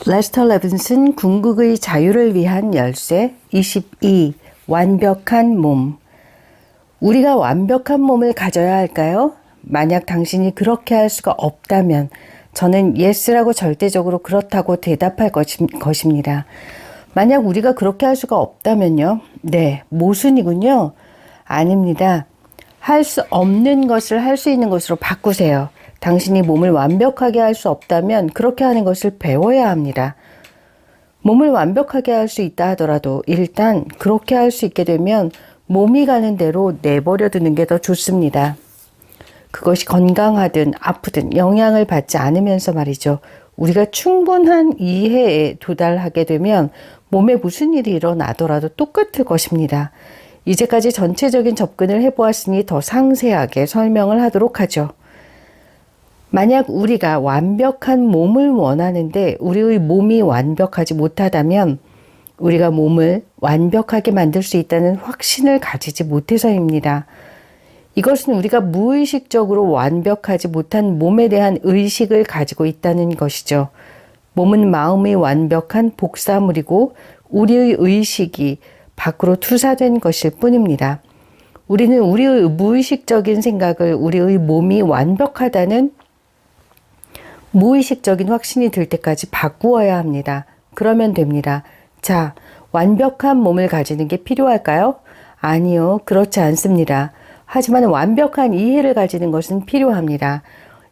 레스터 레빈슨 궁극의 자유를 위한 열쇠 22. 완벽한 몸. 우리가 완벽한 몸을 가져야 할까요? 만약 당신이 그렇게 할 수가 없다면 저는 yes라고 절대적으로 그렇다고 대답할 것입니다. 만약 우리가 그렇게 할 수가 없다면요? 네, 모순이군요. 아닙니다. 할 수 없는 것을 할 수 있는 것으로 바꾸세요. 당신이 몸을 완벽하게 할 수 없다면 그렇게 하는 것을 배워야 합니다. 몸을 완벽하게 할 수 있다 하더라도 일단 그렇게 할 수 있게 되면 몸이 가는 대로 내버려 두는 게 더 좋습니다. 그것이 건강하든 아프든 영향을 받지 않으면서 말이죠. 우리가 충분한 이해에 도달하게 되면 몸에 무슨 일이 일어나더라도 똑같을 것입니다. 이제까지 전체적인 접근을 해보았으니 더 상세하게 설명을 하도록 하죠. 만약 우리가 완벽한 몸을 원하는데 우리의 몸이 완벽하지 못하다면 우리가 몸을 완벽하게 만들 수 있다는 확신을 가지지 못해서입니다. 이것은 우리가 무의식적으로 완벽하지 못한 몸에 대한 의식을 가지고 있다는 것이죠. 몸은 마음의 완벽한 복사물이고 우리의 의식이 밖으로 투사된 것일 뿐입니다. 우리는 우리의 무의식적인 생각을 우리의 몸이 완벽하다는 무의식적인 확신이 들 때까지 바꾸어야 합니다. 그러면 됩니다. 자, 완벽한 몸을 가지는 게 필요할까요? 아니요, 그렇지 않습니다. 하지만 완벽한 이해를 가지는 것은 필요합니다.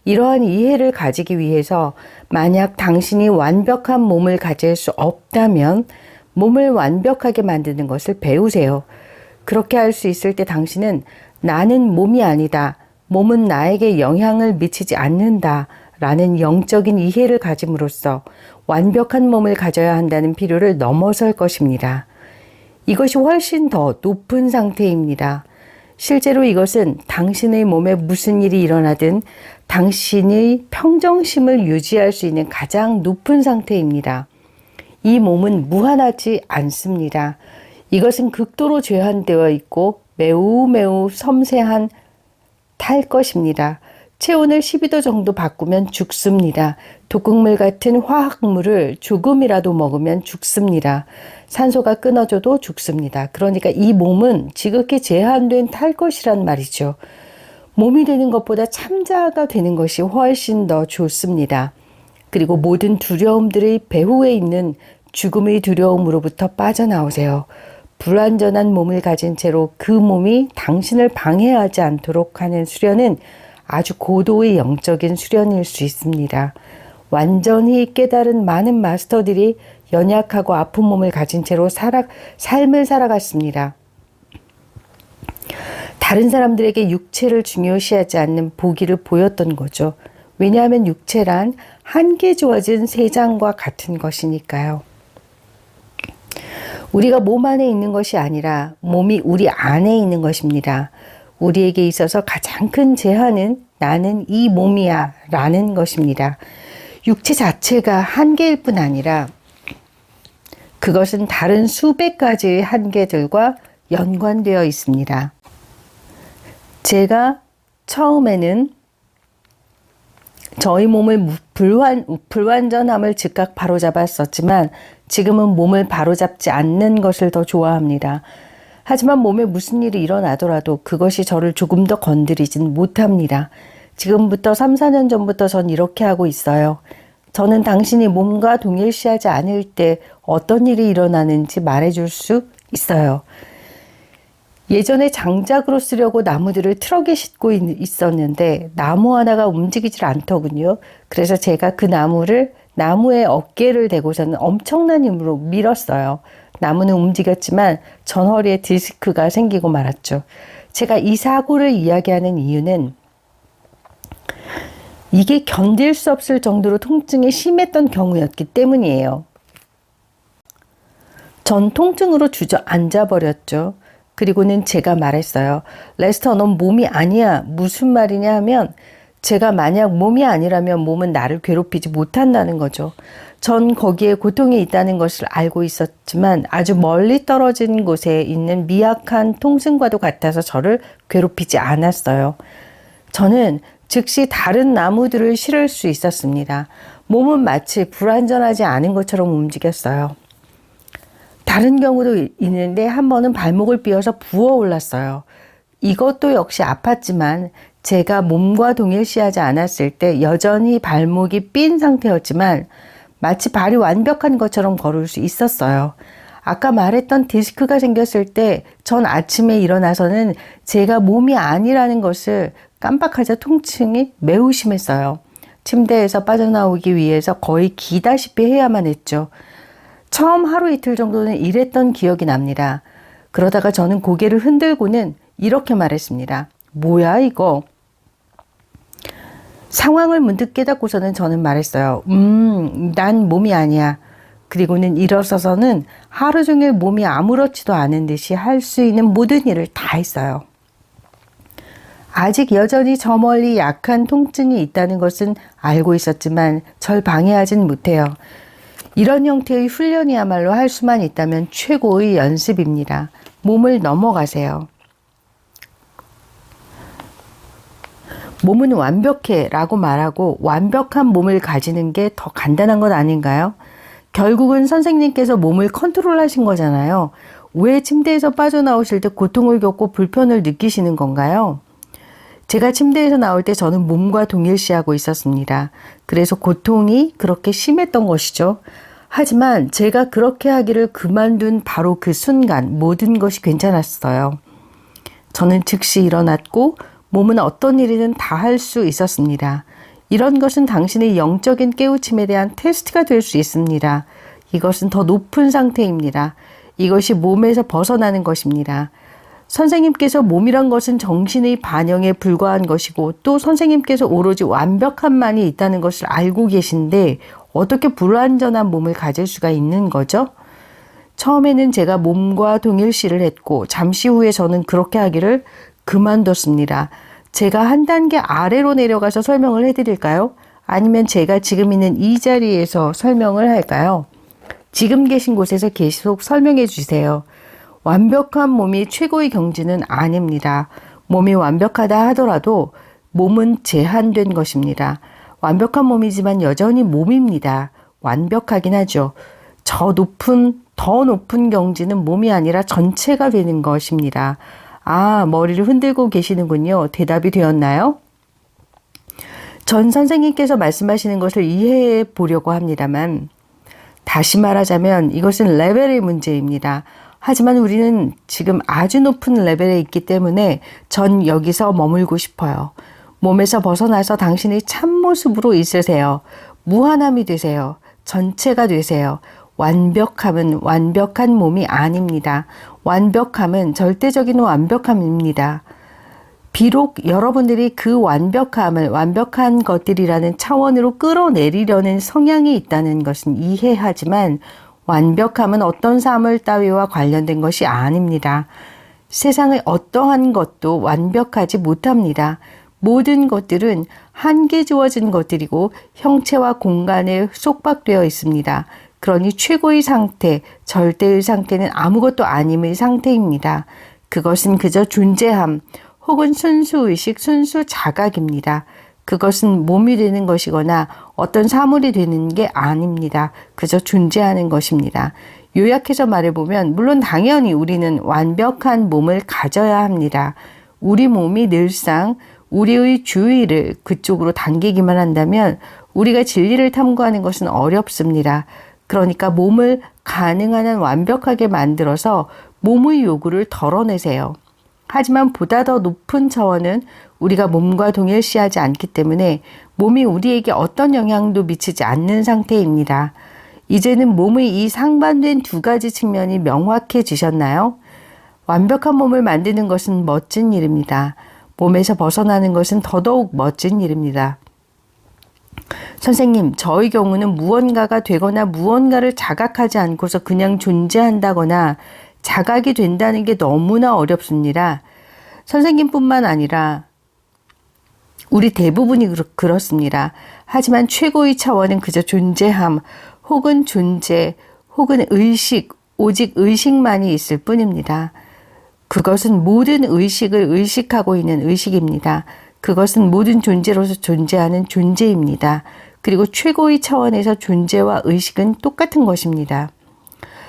이러한 이해를 가지기 위해서 만약 당신이 완벽한 몸을 가질 수 없다면 몸을 완벽하게 만드는 것을 배우세요. 그렇게 할 수 있을 때 당신은 나는 몸이 아니다. 몸은 나에게 영향을 미치지 않는다. 라는 영적인 이해를 가짐으로써 완벽한 몸을 가져야 한다는 필요를 넘어설 것입니다. 이것이 훨씬 더 높은 상태입니다. 실제로 이것은 당신의 몸에 무슨 일이 일어나든 당신의 평정심을 유지할 수 있는 가장 높은 상태입니다. 이 몸은 무한하지 않습니다. 이것은 극도로 제한되어 있고 매우 섬세한 탈 것입니다. 체온을 12도 정도 바꾸면 죽습니다. 독극물 같은 화학물을 조금이라도 먹으면 죽습니다. 산소가 끊어져도 죽습니다. 그러니까 이 몸은 지극히 제한된 탈 것이란 말이죠. 몸이 되는 것보다 참자가 되는 것이 훨씬 더 좋습니다. 그리고 모든 두려움들의 배후에 있는 죽음의 두려움으로부터 빠져나오세요. 불완전한 몸을 가진 채로 그 몸이 당신을 방해하지 않도록 하는 수련은 아주 고도의 영적인 수련일 수 있습니다. 완전히 깨달은 많은 마스터들이 연약하고 아픈 몸을 가진 채로 삶을 살아갔습니다. 다른 사람들에게 육체를 중요시하지 않는 보기를 보였던 거죠. 왜냐하면 육체란 한계 주어진 세장과 같은 것이니까요. 우리가 몸 안에 있는 것이 아니라 몸이 우리 안에 있는 것입니다. 우리에게 있어서 가장 큰 제한은 나는 이 몸이야 라는 것입니다. 육체 자체가 한계일 뿐 아니라 그것은 다른 수백 가지의 한계들과 연관되어 있습니다. 제가 처음에는 저희 몸을 불완전함을 즉각 바로잡았었지만 지금은 몸을 바로잡지 않는 것을 더 좋아합니다. 하지만 몸에 무슨 일이 일어나더라도 그것이 저를 조금 더 건드리진 못합니다. 지금부터 3, 4년 전부터 전 이렇게 하고 있어요. 저는 당신이 몸과 동일시하지 않을 때 어떤 일이 일어나는지 말해줄 수 있어요. 예전에 장작으로 쓰려고 나무들을 트럭에 싣고 있었는데 나무 하나가 움직이질 않더군요. 그래서 제가 그 나무에 어깨를 대고서는 엄청난 힘으로 밀었어요. 나무는 움직였지만 전 허리에 디스크가 생기고 말았죠. 제가 이 사고를 이야기하는 이유는 이게 견딜 수 없을 정도로 통증이 심했던 경우였기 때문이에요. 전 통증으로 주저앉아 버렸죠. 그리고는 제가 말했어요. 레스터, 넌 몸이 아니야. 무슨 말이냐 하면 제가 만약 몸이 아니라면 몸은 나를 괴롭히지 못한다는 거죠. 전 거기에 고통이 있다는 것을 알고 있었지만 아주 멀리 떨어진 곳에 있는 미약한 통증과도 같아서 저를 괴롭히지 않았어요. 저는 즉시 다른 나무들을 실을 수 있었습니다. 몸은 마치 불완전하지 않은 것처럼 움직였어요. 다른 경우도 있는데 한 번은 발목을 삐어서 부어올랐어요. 이것도 역시 아팠지만 제가 몸과 동일시하지 않았을 때 여전히 발목이 삔 상태였지만 마치 발이 완벽한 것처럼 걸을 수 있었어요. 아까 말했던 디스크가 생겼을 때 전 아침에 일어나서는 제가 몸이 아니라는 것을 깜빡하자 통증이 매우 심했어요. 침대에서 빠져나오기 위해서 거의 기다시피 해야만 했죠. 처음 하루 이틀 정도는 이랬던 기억이 납니다. 그러다가 저는 고개를 흔들고는 이렇게 말했습니다. 뭐야 이거? 상황을 문득 깨닫고서는 저는 말했어요. 난 몸이 아니야. 그리고는 일어서서는 하루 종일 몸이 아무렇지도 않은 듯이 할 수 있는 모든 일을 다 했어요. 아직 여전히 저 멀리 약한 통증이 있다는 것은 알고 있었지만 절 방해하진 못해요. 이런 형태의 훈련이야말로 할 수만 있다면 최고의 연습입니다. 몸을 넘어가세요. 몸은 완벽해 라고 말하고 완벽한 몸을 가지는 게 더 간단한 것 아닌가요? 결국은 선생님께서 몸을 컨트롤하신 거잖아요. 왜 침대에서 빠져나오실 때 고통을 겪고 불편을 느끼시는 건가요? 제가 침대에서 나올 때 저는 몸과 동일시하고 있었습니다. 그래서 고통이 그렇게 심했던 것이죠. 하지만 제가 그렇게 하기를 그만둔 바로 그 순간 모든 것이 괜찮았어요. 저는 즉시 일어났고 몸은 어떤 일이든 다 할 수 있었습니다. 이런 것은 당신의 영적인 깨우침에 대한 테스트가 될 수 있습니다. 이것은 더 높은 상태입니다. 이것이 몸에서 벗어나는 것입니다. 선생님께서 몸이란 것은 정신의 반영에 불과한 것이고 또 선생님께서 오로지 완벽함만이 있다는 것을 알고 계신데 어떻게 불완전한 몸을 가질 수가 있는 거죠? 처음에는 제가 몸과 동일시를 했고 잠시 후에 저는 그렇게 하기를 그만뒀습니다. 제가 한 단계 아래로 내려가서 설명을 해드릴까요? 아니면 제가 지금 있는 이 자리에서 설명을 할까요? 지금 계신 곳에서 계속 설명해 주세요. 완벽한 몸이 최고의 경지는 아닙니다. 몸이 완벽하다 하더라도 몸은 제한된 것입니다. 완벽한 몸이지만 여전히 몸입니다. 완벽하긴 하죠. 더 높은 경지는 몸이 아니라 전체가 되는 것입니다. 아, 머리를 흔들고 계시는군요. 대답이 되었나요? 전 선생님께서 말씀하시는 것을 이해해 보려고 합니다만 다시 말하자면 이것은 레벨의 문제입니다. 하지만 우리는 지금 아주 높은 레벨에 있기 때문에 전 여기서 머물고 싶어요. 몸에서 벗어나서 당신의 참모습으로 있으세요. 무한함이 되세요. 전체가 되세요. 완벽함은 완벽한 몸이 아닙니다. 완벽함은 절대적인 완벽함입니다. 비록 여러분들이 그 완벽함을 완벽한 것들이라는 차원으로 끌어내리려는 성향이 있다는 것은 이해하지만 완벽함은 어떤 사물 따위와 관련된 것이 아닙니다. 세상의 어떠한 것도 완벽하지 못합니다. 모든 것들은 한계 주어진 것들이고 형체와 공간에 속박되어 있습니다. 그러니 최고의 상태, 절대의 상태는 아무것도 아님의 상태입니다. 그것은 그저 존재함 혹은 순수의식, 순수 자각입니다. 그것은 몸이 되는 것이거나 어떤 사물이 되는 게 아닙니다. 그저 존재하는 것입니다. 요약해서 말해보면 물론 당연히 우리는 완벽한 몸을 가져야 합니다. 우리 몸이 늘상 우리의 주의를 그쪽으로 당기기만 한다면 우리가 진리를 탐구하는 것은 어렵습니다. 그러니까 몸을 가능한 한 완벽하게 만들어서 몸의 요구를 덜어내세요. 하지만 보다 더 높은 차원은 우리가 몸과 동일시하지 않기 때문에 몸이 우리에게 어떤 영향도 미치지 않는 상태입니다. 이제는 몸의 이 상반된 두 가지 측면이 명확해지셨나요? 완벽한 몸을 만드는 것은 멋진 일입니다. 몸에서 벗어나는 것은 더더욱 멋진 일입니다. 선생님, 저의 경우는 무언가가 되거나 무언가를 자각하지 않고서 그냥 존재한다거나 자각이 된다는 게 너무나 어렵습니다. 선생님뿐만 아니라 우리 대부분이 그렇습니다. 하지만 최고의 차원은 그저 존재함, 혹은 존재, 혹은 의식, 오직 의식만이 있을 뿐입니다. 그것은 모든 의식을 의식하고 있는 의식입니다. 그것은 모든 존재로서 존재하는 존재입니다. 그리고 최고의 차원에서 존재와 의식은 똑같은 것입니다.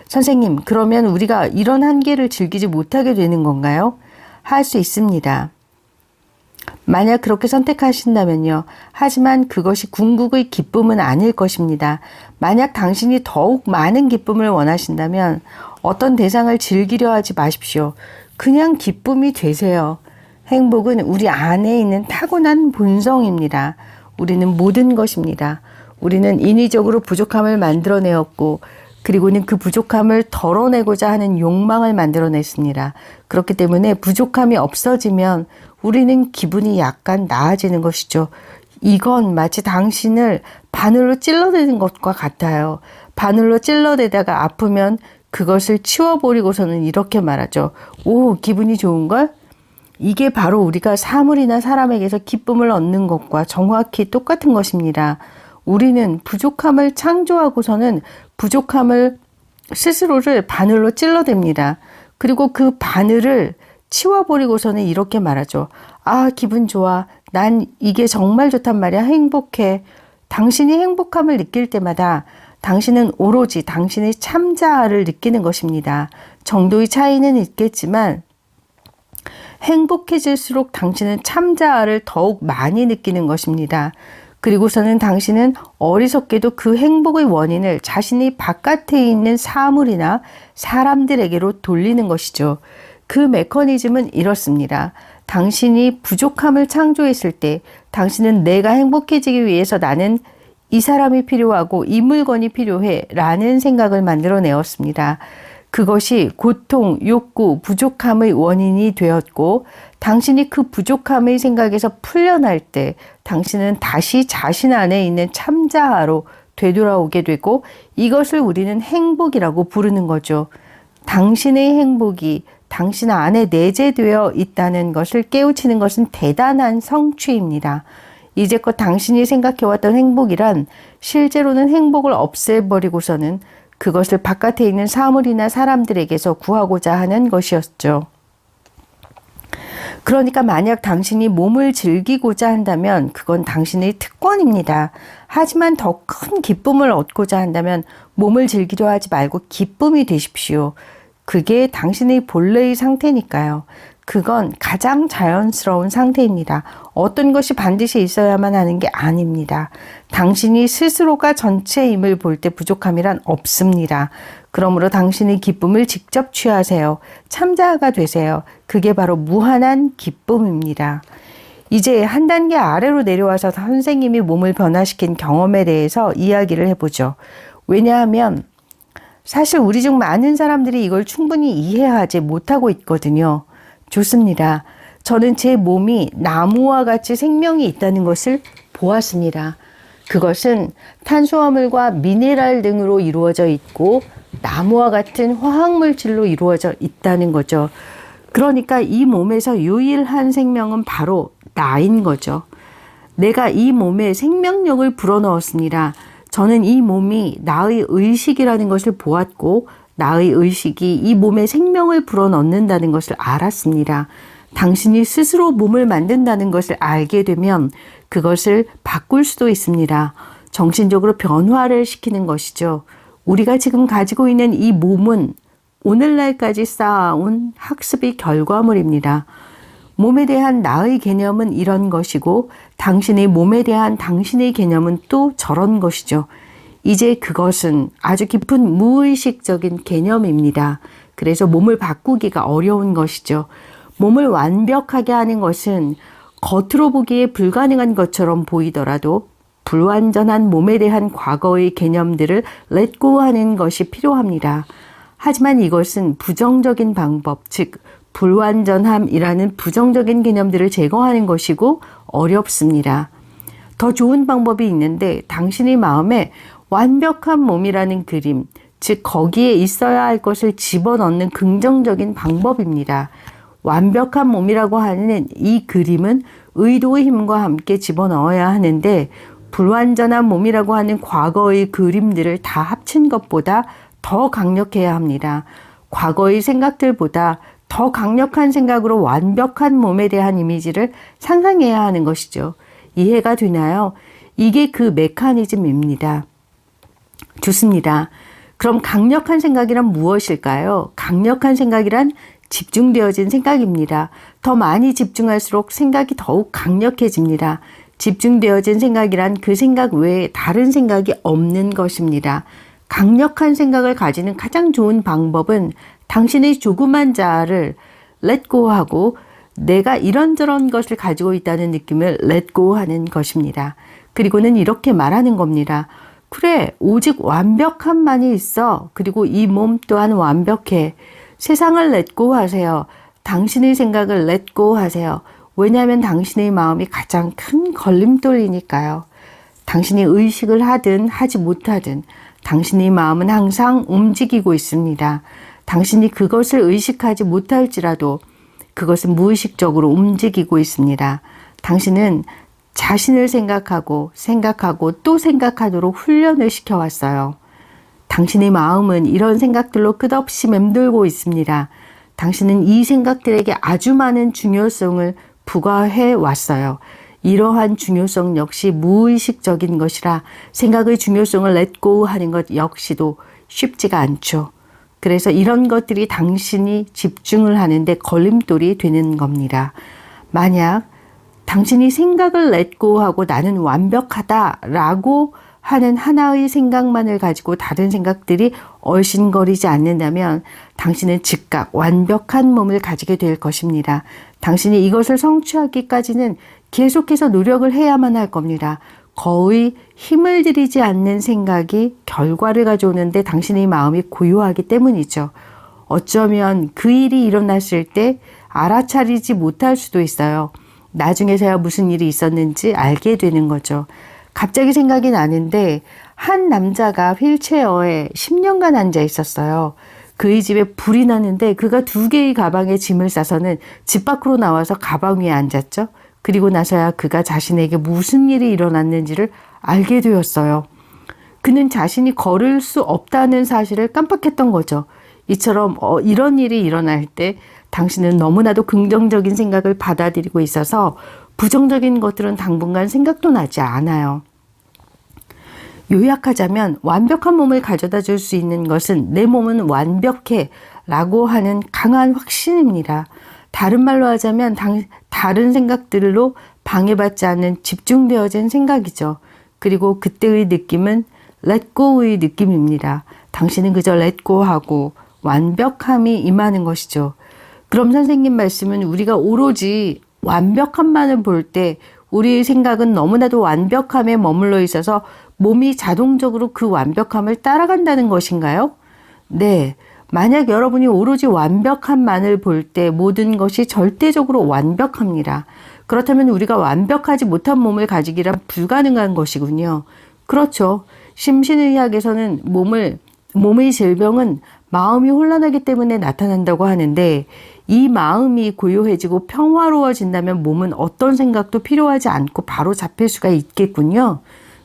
선생님, 그러면 우리가 이런 한계를 즐기지 못하게 되는 건가요? 할 수 있습니다. 만약 그렇게 선택하신다면요. 하지만 그것이 궁극의 기쁨은 아닐 것입니다. 만약 당신이 더욱 많은 기쁨을 원하신다면 어떤 대상을 즐기려 하지 마십시오. 그냥 기쁨이 되세요. 행복은 우리 안에 있는 타고난 본성입니다. 우리는 모든 것입니다. 우리는 인위적으로 부족함을 만들어내었고 그리고는 그 부족함을 덜어내고자 하는 욕망을 만들어냈습니다. 그렇기 때문에 부족함이 없어지면 우리는 기분이 약간 나아지는 것이죠. 이건 마치 당신을 바늘로 찔러대는 것과 같아요. 바늘로 찔러대다가 아프면 그것을 치워버리고서는 이렇게 말하죠. 오, 기분이 좋은걸? 이게 바로 우리가 사물이나 사람에게서 기쁨을 얻는 것과 정확히 똑같은 것입니다. 우리는 부족함을 창조하고서는 부족함을 스스로를 바늘로 찔러댑니다. 그리고 그 바늘을 치워버리고서는 이렇게 말하죠. 아, 기분 좋아. 난 이게 정말 좋단 말이야. 행복해. 당신이 행복함을 느낄 때마다 당신은 오로지 당신의 참자아를 느끼는 것입니다. 정도의 차이는 있겠지만 행복해질수록 당신은 참자아를 더욱 많이 느끼는 것입니다. 그리고서는 당신은 어리석게도 그 행복의 원인을 자신이 바깥에 있는 사물이나 사람들에게로 돌리는 것이죠. 그 메커니즘은 이렇습니다. 당신이 부족함을 창조했을 때 당신은 내가 행복해지기 위해서 나는 이 사람이 필요하고 이 물건이 필요해 라는 생각을 만들어내었습니다. 그것이 고통, 욕구, 부족함의 원인이 되었고 당신이 그 부족함의 생각에서 풀려날 때 당신은 다시 자신 안에 있는 참자아로 되돌아오게 되고 이것을 우리는 행복이라고 부르는 거죠. 당신의 행복이 당신 안에 내재되어 있다는 것을 깨우치는 것은 대단한 성취입니다. 이제껏 당신이 생각해왔던 행복이란 실제로는 행복을 없애버리고서는 그것을 바깥에 있는 사물이나 사람들에게서 구하고자 하는 것이었죠. 그러니까 만약 당신이 몸을 즐기고자 한다면 그건 당신의 특권입니다. 하지만 더 큰 기쁨을 얻고자 한다면 몸을 즐기려 하지 말고 기쁨이 되십시오. 그게 당신의 본래의 상태니까요. 그건 가장 자연스러운 상태입니다. 어떤 것이 반드시 있어야만 하는 게 아닙니다. 당신이 스스로가 전체임을 볼 때 부족함이란 없습니다. 그러므로 당신의 기쁨을 직접 취하세요. 참자아가 되세요. 그게 바로 무한한 기쁨입니다. 이제 한 단계 아래로 내려와서 선생님이 몸을 변화시킨 경험에 대해서 이야기를 해보죠. 왜냐하면 사실 우리 중 많은 사람들이 이걸 충분히 이해하지 못하고 있거든요. 좋습니다. 저는 제 몸이 나무와 같이 생명이 있다는 것을 보았습니다. 그것은 탄수화물과 미네랄 등으로 이루어져 있고 나무와 같은 화학물질로 이루어져 있다는 거죠. 그러니까 이 몸에서 유일한 생명은 바로 나인 거죠. 내가 이 몸에 생명력을 불어넣었습니다. 저는 이 몸이 나의 의식이라는 것을 보았고 나의 의식이 이 몸에 생명을 불어넣는다는 것을 알았습니다. 당신이 스스로 몸을 만든다는 것을 알게 되면 그것을 바꿀 수도 있습니다. 정신적으로 변화를 시키는 것이죠. 우리가 지금 가지고 있는 이 몸은 오늘날까지 쌓아온 학습의 결과물입니다. 몸에 대한 나의 개념은 이런 것이고 당신의 몸에 대한 당신의 개념은 또 저런 것이죠. 이제 그것은 아주 깊은 무의식적인 개념입니다. 그래서 몸을 바꾸기가 어려운 것이죠. 몸을 완벽하게 하는 것은 겉으로 보기에 불가능한 것처럼 보이더라도 불완전한 몸에 대한 과거의 개념들을 let go 하는 것이 필요합니다. 하지만 이것은 부정적인 방법, 즉 불완전함이라는 부정적인 개념들을 제거하는 것이고 어렵습니다. 더 좋은 방법이 있는데 당신의 마음에 완벽한 몸이라는 그림, 즉 거기에 있어야 할 것을 집어넣는 긍정적인 방법입니다. 완벽한 몸이라고 하는 이 그림은 의도의 힘과 함께 집어넣어야 하는데 불완전한 몸이라고 하는 과거의 그림들을 다 합친 것보다 더 강력해야 합니다. 과거의 생각들보다 더 강력한 생각으로 완벽한 몸에 대한 이미지를 상상해야 하는 것이죠. 이해가 되나요? 이게 그 메커니즘입니다. 좋습니다. 그럼 강력한 생각이란 무엇일까요? 강력한 생각이란 집중되어진 생각입니다. 더 많이 집중할수록 생각이 더욱 강력해집니다. 집중되어진 생각이란 그 생각 외에 다른 생각이 없는 것입니다. 강력한 생각을 가지는 가장 좋은 방법은 당신의 조그만 자아를 let go 하고 내가 이런저런 것을 가지고 있다는 느낌을 let go 하는 것입니다. 그리고는 이렇게 말하는 겁니다. 그래, 오직 완벽함만이 있어. 그리고 이 몸 또한 완벽해. 세상을 let go 하세요. 당신의 생각을 let go 하세요. 왜냐하면 당신의 마음이 가장 큰 걸림돌이니까요. 당신이 의식을 하든 하지 못하든 당신의 마음은 항상 움직이고 있습니다. 당신이 그것을 의식하지 못할지라도 그것은 무의식적으로 움직이고 있습니다. 당신은 자신을 생각하고 또 생각하도록 훈련을 시켜왔어요. 당신의 마음은 이런 생각들로 끝없이 맴돌고 있습니다. 당신은 이 생각들에게 아주 많은 중요성을 부과해 왔어요. 이러한 중요성 역시 무의식적인 것이라 생각의 중요성을 let go 하는 것 역시도 쉽지가 않죠. 그래서 이런 것들이 당신이 집중을 하는데 걸림돌이 되는 겁니다. 만약 당신이 생각을 let go 하고 나는 완벽하다라고 하는 하나의 생각만을 가지고 다른 생각들이 얼씬거리지 않는다면 당신은 즉각 완벽한 몸을 가지게 될 것입니다. 당신이 이것을 성취하기까지는 계속해서 노력을 해야만 할 겁니다. 거의 힘을 들이지 않는 생각이 결과를 가져오는데 당신의 마음이 고요하기 때문이죠. 어쩌면 그 일이 일어났을 때 알아차리지 못할 수도 있어요. 나중에서야 무슨 일이 있었는지 알게 되는 거죠. 갑자기 생각이 나는데 한 남자가 휠체어에 10년간 앉아 있었어요. 그의 집에 불이 났는데 그가 2개의 가방에 짐을 싸서는 집 밖으로 나와서 가방 위에 앉았죠. 그리고 나서야 그가 자신에게 무슨 일이 일어났는지를 알게 되었어요. 그는 자신이 걸을 수 없다는 사실을 깜빡했던 거죠. 이처럼 이런 일이 일어날 때 당신은 너무나도 긍정적인 생각을 받아들이고 있어서 부정적인 것들은 당분간 생각도 나지 않아요. 요약하자면 완벽한 몸을 가져다 줄 수 있는 것은 내 몸은 완벽해 라고 하는 강한 확신입니다. 다른 말로 하자면 다른 생각들로 방해받지 않는 집중되어진 생각이죠. 그리고 그때의 느낌은 let go의 느낌입니다. 당신은 그저 let go 하고 완벽함이 임하는 것이죠. 그럼 선생님 말씀은 우리가 오로지 완벽함만을 볼 때 우리의 생각은 너무나도 완벽함에 머물러 있어서 몸이 자동적으로 그 완벽함을 따라간다는 것인가요? 네. 만약 여러분이 오로지 완벽함만을 볼 때 모든 것이 절대적으로 완벽합니다. 그렇다면 우리가 완벽하지 못한 몸을 가지기란 불가능한 것이군요. 그렇죠. 심신의학에서는 몸의 질병은 마음이 혼란하기 때문에 나타난다고 하는데 이 마음이 고요해지고 평화로워진다면 몸은 어떤 생각도 필요하지 않고 바로 잡힐 수가 있겠군요.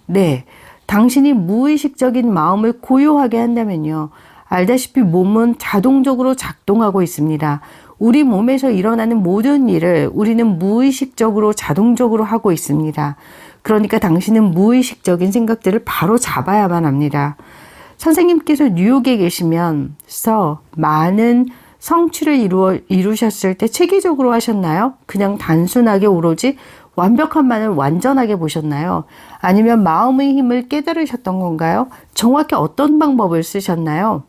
네. 당신이 무의식적인 마음을 고요하게 한다면요. 알다시피 몸은 자동적으로 작동하고 있습니다. 우리 몸에서 일어나는 모든 일을 우리는 무의식적으로 자동적으로 하고 있습니다. 그러니까 당신은 무의식적인 생각들을 바로 잡아야만 합니다. 선생님께서 뉴욕에 계시면서 많은 성취를 이루셨을 때 체계적으로 하셨나요? 그냥 단순하게 오로지 완벽함만을 완전하게 보셨나요? 아니면 마음의 힘을 깨달으셨던 건가요? 정확히 어떤 방법을 쓰셨나요?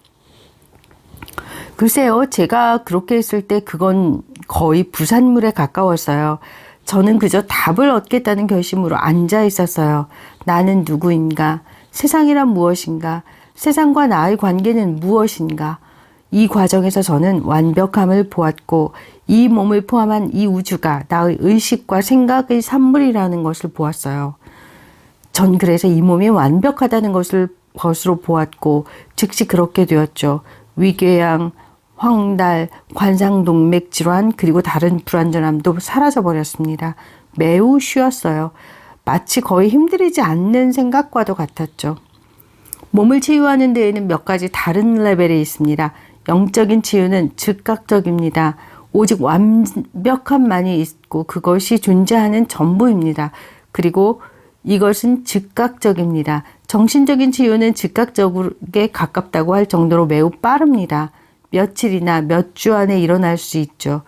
글쎄요, 제가 그렇게 했을 때 그건 거의 부산물에 가까웠어요. 저는 그저 답을 얻겠다는 결심으로 앉아 있었어요. 나는 누구인가? 세상이란 무엇인가? 세상과 나의 관계는 무엇인가? 이 과정에서 저는 완벽함을 보았고 이 몸을 포함한 이 우주가 나의 의식과 생각의 산물이라는 것을 보았어요. 전 그래서 이 몸이 완벽하다는 것으로 보았고 즉시 그렇게 되었죠. 위궤양, 황달, 관상동맥 질환 그리고 다른 불안전함도 사라져버렸습니다. 매우 쉬웠어요. 마치 거의 힘들이지 않는 생각과도 같았죠. 몸을 치유하는 데에는 몇 가지 다른 레벨이 있습니다. 영적인 치유는 즉각적입니다. 오직 완벽함만이 있고 그것이 존재하는 전부입니다. 그리고 이것은 즉각적입니다. 정신적인 치유는 즉각적에 가깝다고 할 정도로 매우 빠릅니다. 며칠이나 몇 주 안에 일어날 수 있죠.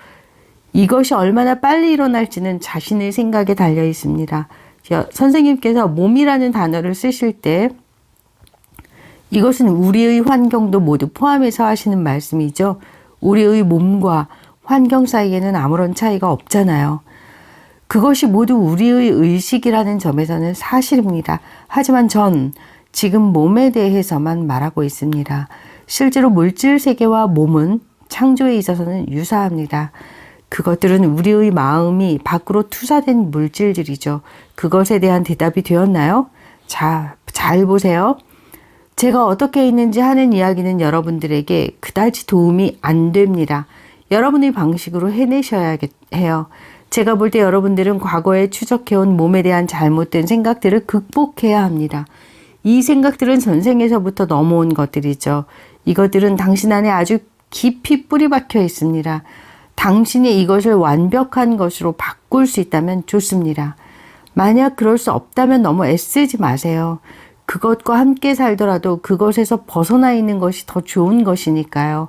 이것이 얼마나 빨리 일어날지는 자신의 생각에 달려 있습니다. 선생님께서 몸이라는 단어를 쓰실 때 이것은 우리의 환경도 모두 포함해서 하시는 말씀이죠. 우리의 몸과 환경 사이에는 아무런 차이가 없잖아요. 그것이 모두 우리의 의식이라는 점에서는 사실입니다. 하지만 전 지금 몸에 대해서만 말하고 있습니다. 실제로 물질 세계와 몸은 창조에 있어서는 유사합니다. 그것들은 우리의 마음이 밖으로 투사된 물질들이죠. 그것에 대한 대답이 되었나요? 자, 잘 보세요. 제가 어떻게 있는지 하는 이야기는 여러분들에게 그다지 도움이 안 됩니다. 여러분의 방식으로 해내셔야 해요. 제가 볼 때 여러분들은 과거에 추적해온 몸에 대한 잘못된 생각들을 극복해야 합니다. 이 생각들은 전생에서부터 넘어온 것들이죠. 이것들은 당신 안에 아주 깊이 뿌리 박혀 있습니다. 당신이 이것을 완벽한 것으로 바꿀 수 있다면 좋습니다. 만약 그럴 수 없다면 너무 애쓰지 마세요. 그것과 함께 살더라도 그것에서 벗어나 있는 것이 더 좋은 것이니까요.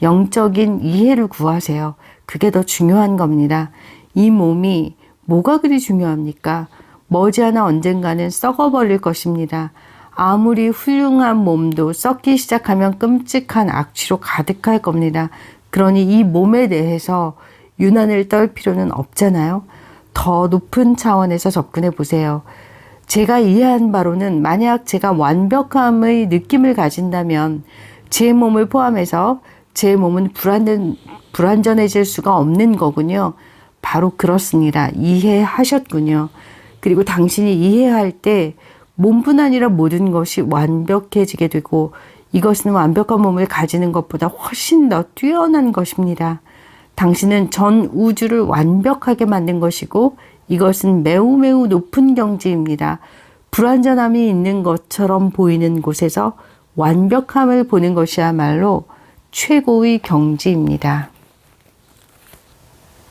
영적인 이해를 구하세요. 그게 더 중요한 겁니다. 이 몸이 뭐가 그리 중요합니까? 머지않아 언젠가는 썩어버릴 것입니다. 아무리 훌륭한 몸도 썩기 시작하면 끔찍한 악취로 가득할 겁니다. 그러니 이 몸에 대해서 유난을 떨 필요는 없잖아요. 더 높은 차원에서 접근해 보세요. 제가 이해한 바로는 만약 제가 완벽함의 느낌을 가진다면 제 몸을 포함해서 제 몸은 불완전해질 수가 없는 거군요. 바로 그렇습니다. 이해하셨군요. 그리고 당신이 이해할 때 몸뿐 아니라 모든 것이 완벽해지게 되고 이것은 완벽한 몸을 가지는 것보다 훨씬 더 뛰어난 것입니다. 당신은 전 우주를 완벽하게 만든 것이고 이것은 매우 매우 높은 경지입니다. 불완전함이 있는 것처럼 보이는 곳에서 완벽함을 보는 것이야말로 최고의 경지입니다.